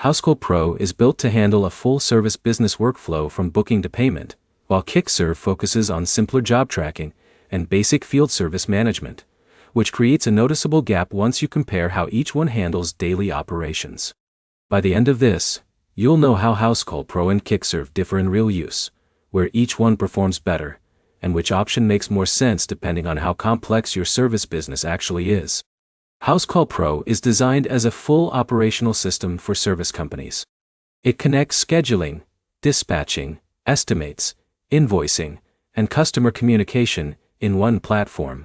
Housecall Pro is built to handle a full-service business workflow from booking to payment, while Kickserv focuses on simpler job tracking and basic field service management, which creates a noticeable gap once you compare how each one handles daily operations. By the end of this, you'll know how Housecall Pro and Kickserv differ in real use, where each one performs better, and which option makes more sense depending on how complex your service business actually is. Housecall Pro is designed as a full operational system for service companies. It connects scheduling, dispatching, estimates, invoicing, and customer communication in one platform.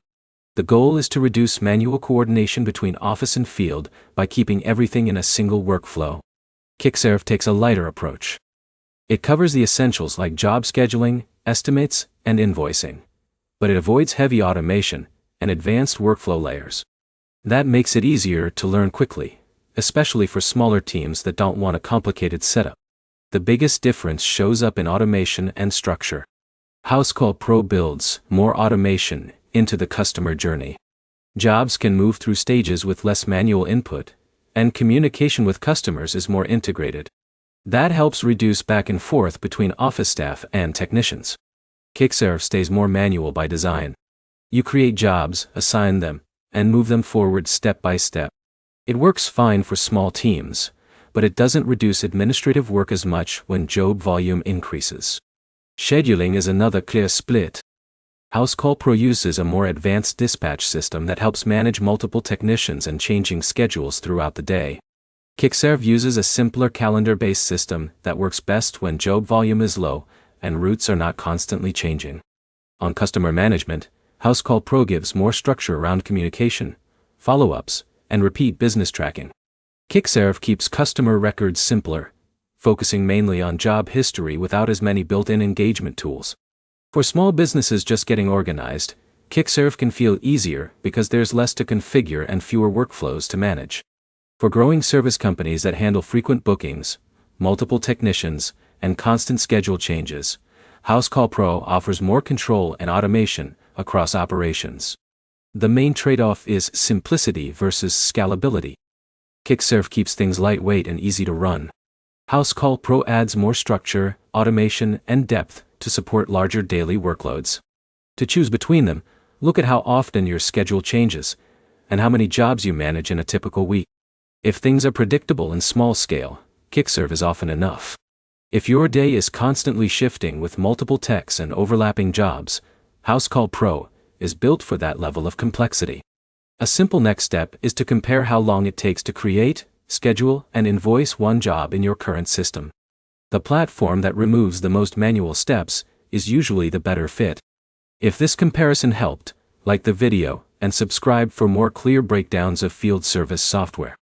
The goal is to reduce manual coordination between office and field by keeping everything in a single workflow. Kickserv takes a lighter approach. It covers the essentials like job scheduling, estimates, and invoicing, but it avoids heavy automation and advanced workflow layers. That makes it easier to learn quickly, especially for smaller teams that don't want a complicated setup. The biggest difference shows up in automation and structure. Housecall Pro builds more automation into the customer journey. Jobs can move through stages with less manual input, and communication with customers is more integrated. That helps reduce back and forth between office staff and technicians. Kickserv stays more manual by design. You create jobs, assign them, and move them forward step by step. It works fine for small teams, but it doesn't reduce administrative work as much when job volume increases. Scheduling is another clear split. Housecall Pro uses a more advanced dispatch system that helps manage multiple technicians and changing schedules throughout the day. Kickserv uses a simpler calendar-based system that works best when job volume is low and routes are not constantly changing. On customer management, Housecall Pro gives more structure around communication, follow-ups, and repeat business tracking. Kickserv keeps customer records simpler, focusing mainly on job history without as many built-in engagement tools. For small businesses just getting organized, Kickserv can feel easier because there's less to configure and fewer workflows to manage. For growing service companies that handle frequent bookings, multiple technicians, and constant schedule changes, Housecall Pro offers more control and automation across operations. The main trade-off is simplicity versus scalability. Kickserv keeps things lightweight and easy to run. Housecall Pro adds more structure, automation, and depth to support larger daily workloads. To choose between them, look at how often your schedule changes and how many jobs you manage in a typical week. If things are predictable and small scale, Kickserv is often enough. If your day is constantly shifting with multiple techs and overlapping jobs, Housecall Pro is built for that level of complexity. A simple next step is to compare how long it takes to create, schedule, and invoice one job in your current system. The platform that removes the most manual steps is usually the better fit. If this comparison helped, like the video and subscribe for more clear breakdowns of field service software.